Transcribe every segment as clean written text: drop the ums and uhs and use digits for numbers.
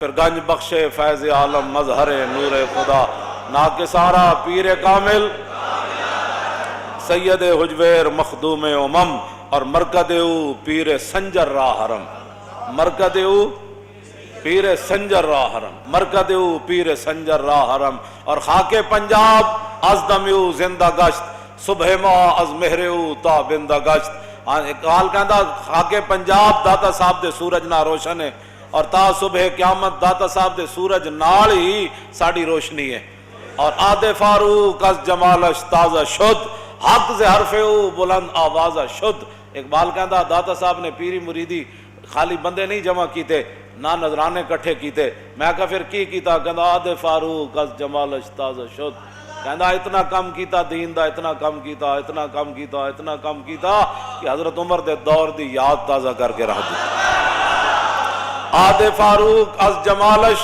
پھر گنج بخشے فیض عالم مظہر نور خدا ناکسارا پیر کامل سید حجویر مخدوم امم اور مرکد او پیر سنجر را حرم مرکد او پیر سنجر را حرم مرکد او پیر سنجر را حرم اور خاک پنجاب از دمیو زندہ گشت صبح ما از مہر او تا بندہ گشت اقبال کہندا خاک پنجاب داتا صاحب دے سورج نہ روشن ہے اور تا صبح قیامت داتا صاحب دے سورج نال ہی ساڑی روشنی ہے اور آدھے فاروق از جمالش تازہ شد حق سے حرف او بلند آوازہ شد اقبال کہندا داتا صاحب نے پیری مریدی خالی بندے نہیں جمع کیتے نہ نظرانے کٹھے کیتے میں کہا پھر کی کیتا کہندا آدھے فاروق از جمالش تازہ شد کہندا اتنا کم کیتا دین دا اتنا کم کیتا اتنا کم کیتا اتنا کم کیتا کہ حضرت عمر دے دور دی یاد تازہ کر کے رہ دی آدھے فاروق از جمالش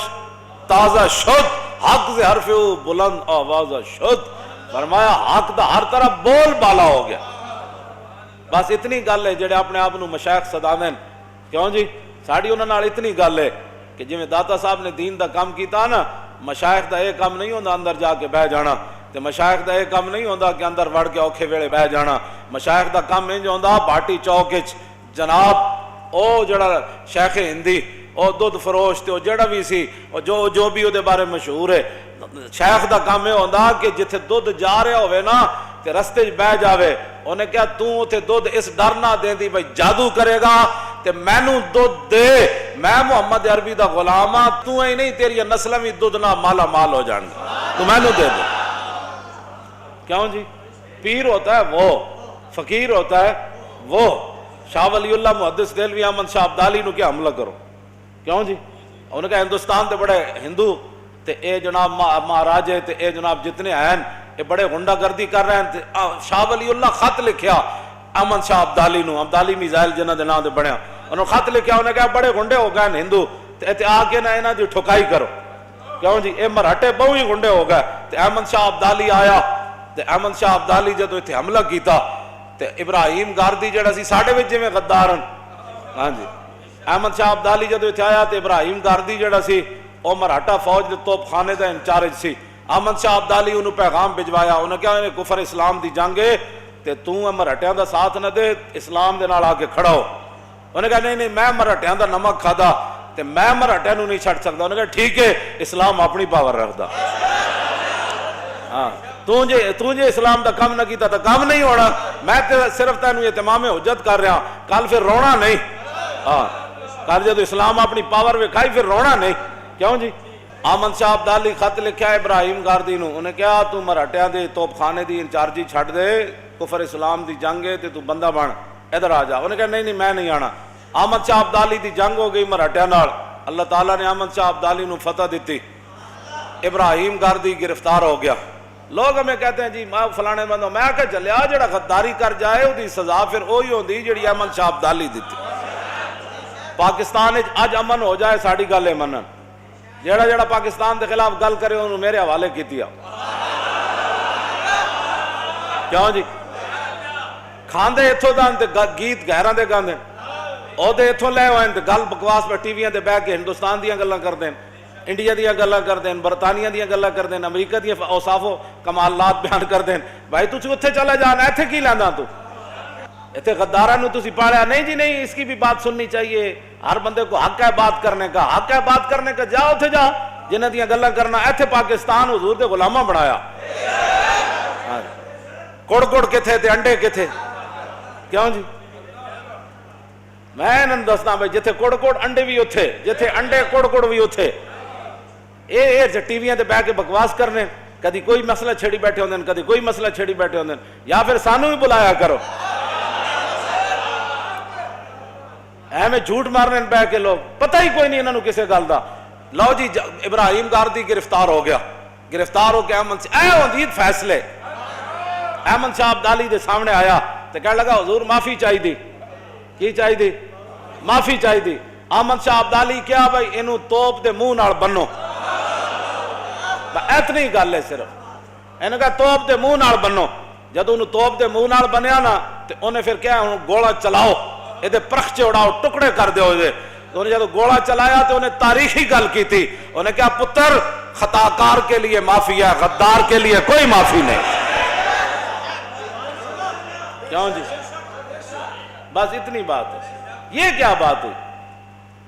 تازہ شد حق سے حرف او بلند آوازہ شد فرمایا حق دا ہر طرف بول بالا ہو گیا بس اتنی گل ہے جڑے اپنے آپ نو مشائخ صدا دین کیوں جی ساڑی انہاں نال اتنی گل ہے کہ جی میں داتا صاحب نے دین دا کام کیتا نا مشائخ دا ایک کام نہیں ہوندا اندر جا کے بہ جانا تے مشائخ دا ایک کام نہیں ہوندا کہ اندر وڑ کے اوکھے ویلے بہ جانا مشائخ دا کام انج ہوندا بھاٹی چوک وچ جناب او جڑا شیخ ہندی او دودھ فروش تے او جڑا بھی سی او جو بھی او دے بارے مشہور ہے شیخ دا کام یہ ہوندا کہ جتھے دودھ جا رہا ہوئے نا تے رستے بہ جاوے انہیں کہا تو تے دودھ اس ڈر نہ دیں دی بھائی جادو کرے گا تے مینوں دودھ دے میں محمد عربی دا غلام ہاں تو ہی نہیں تیری نسل بھی دودھ نہ مالا مال ہو جان گا تو مینوں دے دے کیوں جی پیر ہوتا ہے وہ فقیر ہوتا ہے وہ شاہ ولی اللہ محدث دہلوی احمد شاہ عبدالی نو کیا حملہ کرو کیوں جی انہوں نے کہا ہندوستان تے بڑے ہندو تے اے جناب مہاراجے تے اے جناب جتنے ہیں اے بڑے غنڈہ گردی کر رہے ہیں تے شاہ ولی اللہ خط لکھیا احمد شاہ عبدالی نو عبدالی میزائل جنہ دے نام دے بڑھیا انہوں خط لکھیا انہوں نے کہا بڑے غنڈے ہو گئے ہندو تے آگے نہ انہاں دی ٹھکائی کرو کیوں جی اے مرہٹے بہو ہی غنڈے ہو گئے تے احمد شاہ عبدالی آیا تے احمد شاہ عبدالی جدو ایتھے حملہ کیتا تے ابراہیم گاردی جڑا سی ساڈے وچ جویں غدارن ہاں جی احمد شاہ عبدالی جدو ایتھے آیا تے ابراہیم گاردی جڑا سی او مراٹھا فوج دے توپ خانے دا انچارج سی احمد شاہ عبدالی انہوں پیغام بھجوایا انہوں نے کہا انہیں کفر اسلام دی جنگ ہے تے تو مراٹھیاں دا ساتھ نہ دے اسلام دے نال آ کے کھڑا ہو انہوں نے کہا نہیں میں مراٹھیاں دا نمک کھادا تے میں مراٹھیاں نو نہیں چھڑ سکتا انہوں نے کہا ٹھیک ہے اسلام اپنی پاور رکھدا ہاں تو جے اسلام دا کم نہ کیتا تا کم نہیں ہونا میں صرف تینوں اتمام حجت کر رہا کل پھر رونا نہیں ہاں کل جب اسلام اپنی پاور وکھائی پھر رونا نہیں کیوں جی احمد شاہ عبدالی خط لکھیا ابراہیم گاردی نو انہیں کہا تو مراٹھیاں دے توپ خانے دی انچارجی چھڑ دے کفر اسلام دی جنگ ہے تے تو بندہ بن ادھر آ جا انہیں کہا نہیں میں نہیں آنا احمد شاہ عبدالی دی جنگ ہو گئی مراٹھیاں نال اللہ تعالیٰ نے احمد شاہ عبدالی نو فتح دیتی ابراہیم گاردی گرفتار ہو گیا لوگ ہمیں کہتے ہیں جی میں فلانے بندوں میں کہ چلیا جڑا غداری کر جائے وہ دی سزا پھر وہی ہوندی جڑی احمد شاہ عبدالی دیتی پاکستان اج امن ہو جائے ساڑی گل ہے منن جڑا جڑا پاکستان دے خلاف گل کرے انہوں میرے حوالے کیتی کیوں جی کھاندے اتھوں دان تے گیت گہراں دے گاندے او دے اتھوں لے ہوئے تے گل بکواس پہ ٹی ویاں تے بیٹھ کے ہندوستان دیاں گلاں کردے انڈیا دیاں گلاں کردے برطانیہ دیاں گلاں کردے امریکہ دیاں اوصاف و کمالات بیان کردے بھائی تجھ اتھے چلے جانا ایتھے کی لیندا تو ایتھے غداراں نو تسی پاڑیا نہیں جی نہیں اس کی بھی بات سننی چاہیے ہر بندے کو حق ہے بات کرنے کا حق ہے بات کرنے کا جاؤ اتھے جا جنہ دیاں گلاں کرنا ایتھے پاکستان حضور دے غلاماں بنایا کڑ کڑ کے تھے انڈے کے تھے کیوں جی میں انہوں دسنا بھائی جتھے کڑ کڑ انڈے بھی اتھے جتھے انڈے کڑ کڑ بھی اتھے اے ٹی ویاں تے بیٹھ کے بکواس کرنے کدی کوئی مسئلہ چھڑی بیٹھے ہوندے کدی کوئی مسئلہ چھڑی بیٹھے ہوندے یا پھر سانو بھی بلایا کرو میں جھوٹ مارنے پہ کے لوگ پتہ ہی کوئی نہیں انہوں کسے گل دا لو جی ابراہیم گاردی گرفتار ہو گیا گرفتار ہو کے احمد ہوندید فیصلے احمد شاہ عبدالی دے سامنے آیا تو کہنے لگا حضور معافی چاہی دی کی چاہی دی معافی چاہی دی احمد شاہ عبدالی کیا بھائی انہوں توپ دے منہ نال بنو اتنی گل ہے صرف انہوں کہا توپ دے منہ نال بنو جب انہوں توپ دے منہ نال بنیا نا تو انہیں پھر کیا گولا چلاؤ یہ پرخچے اڑاؤ ٹکڑے کر دے انہیں جب گوڑا چلایا تو انہیں تاریخی گل کی تھی، انہیں کہا پتر خطاکار کے لیے معافی ہے، غدار کے لیے کوئی معافی نہیں۔ کیوں جی؟ بس اتنی بات ہے۔ یہ کیا بات ہوئی؟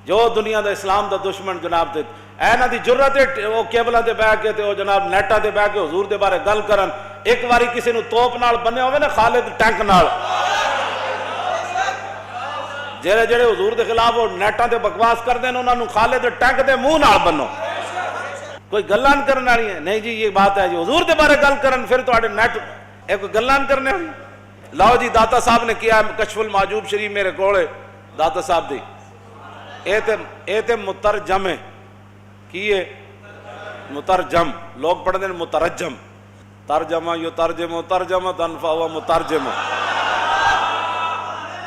جو دنیا دا اسلام دا دشمن جناب دے اینا دی جرت ہے وہ کیبلہ دے بیٹھ کے وہ جناب نیٹا دے بیٹھ کے حضور دے بارے گل کرن، ایک باری کسی نو توپ نال بنے ہوئے نا خالد ٹینک نال، جڑے جڑے حضور دے خلاف وہ نیٹاں تے بکواس کر دیں انہاں نو خالد ٹینک دے منہ نال بنو، کوئی گلاں کرنے والی ہے نہیں جی، یہ بات ہے جی حضور دے بارے گل کرن پھر تواڈے نیٹ ایک کوئی گلاں کرنے والی۔ لاؤ جی داتا صاحب نے کیا کشف المعجوب شریف میرے کولے داتا صاحب دی، اے تے مترجم ہے، کی ہے مترجم، لوگ پڑھتے ہیں مترجم، ترجمہ یترجم ترجمۃ فہو مترجم،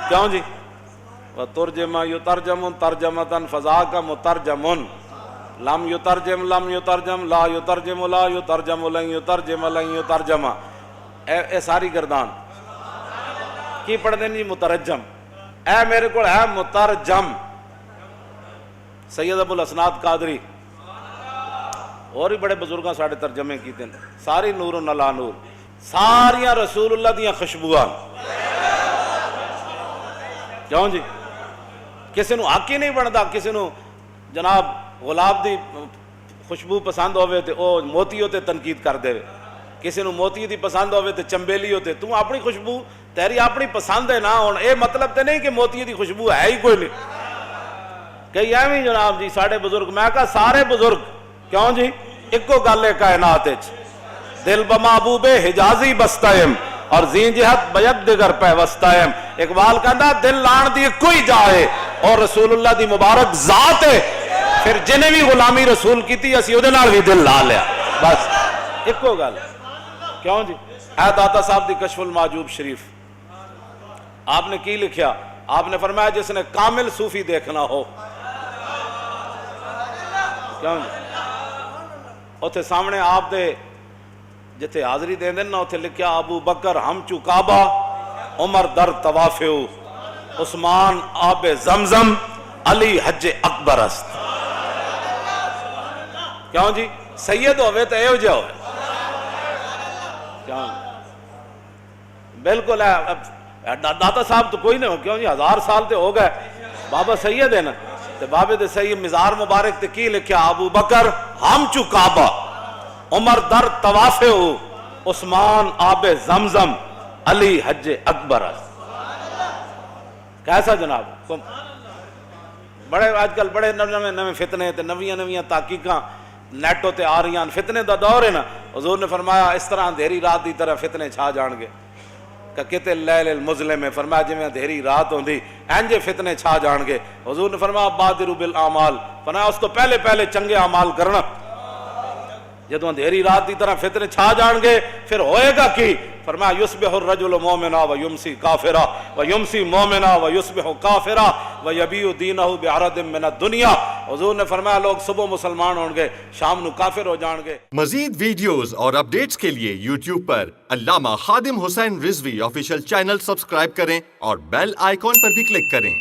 کیوں جی؟ وترجم یترجم ترجمۃ فذاک مترجم، لم یترجم لم یترجم لا یترجم لا یترجم لن یترجم لن یترجم، اے ساری گردان کی پڑھتے ہیں جی مترجم، اے میرے کو ہے مترجم۔ سید ابو الاسناد قادری اور بھی بڑے بزرگاں ساڑھے ترجمے کیتے ہیں، ساری نور و نلا نور، ساریاں رسول اللہ دیاں خوشبوان، کیوں جی؟ کسی نو حق ہی نہیں بنتا کسی نو جناب گلاب دی خوشبو پسند ہوئے تے او موتی ہوتے تنقید کر دے، کسی نو موتی دی پسند ہوئے تے چمبیلی ہوتے، تو اپنی خوشبو تیری اپنی پسند ہے نا، ہن اے مطلب تے نہیں کہ موتی دی خوشبو ہے ہی کوئی نہیں۔ کئی ایویں جناب جی ساڑھے بزرگ، میں کہا سارے بزرگ کیوں جی ایکو گل ہے کائنات وچ، دل بمحبوب حجازی بستائم اور زین جہت بیک دیگر پیوستائم، اقبال کہندا دل لان دی کوئی جائے اور رسول اللہ دی مبارک ذات ہے، پھر جنہیں بھی غلامی رسول کیتی اسی اودے نال بھی دل لا لیا، بس ایکو گل، کیوں جی؟ اے داتا صاحب دی کشف المعجوب شریف آپ نے کی لکھیا؟ آپ نے فرمایا جس نے کامل صوفی دیکھنا ہو، کیوں جی؟ اتھے سامنے آپ دے جتے حاضری دیں دن نا اتھے لکھیا ابو بکر ہم چو کعبہ، عمر در توافیو، عثمان آب زمزم، علی حج اکبر است، کیوں جی؟ سید ہوئے تو اے ہو جا ہوئے، کیوں بالکل ہے داتا صاحب تو کوئی نہیں ہو، کیوں جی 1000 سال تے ہو گئے، بابا سید ہے نا، تے بابے دے سید مزار مبارک تے کی لکھیا ابو بکر ہم چو کعبہ، عمر در توافے ہو، عثمان آب زمزم، علی حج اکبر است۔ کیسا جناب؟ بڑے آج کل بڑے نویں فتنے تے نویاں تحقیقاں نیٹوں تے آ رہی ہیں، فتنے دا دور ہے نا، حضور نے فرمایا اس طرح اندھیری رات دی طرح فتنے چھا جان گے، کہ کتے اللیل المظلم میں فرمایا جی میں اندھیری رات ہوندی اینجے فتنے چھا جان گے، حضور نے فرمایا بادروا بالاعمال، فرمایا اس تو پہلے چنگے اعمال کرنا، جدو اندھیری رات دی طرح فتنے چھا جان گے پھر ہوئے گا کی؟ فرمایا یصبح الرجل مومنا ویمسی کافرا ویمسی مومنا ویصبح کافرا ویبیع دینہ بعرض من الدنیا، حضور نے فرمایا لوگ صبح مسلمان ہوں گے شام نو کافر ہو جان گے۔ مزید ویڈیوز اور اپڈیٹس کے لیے یوٹیوب پر علامہ Khadim Hussain Rizvi official channel subscribe کریں اور بیل آئیکن پر بھی کلک کریں۔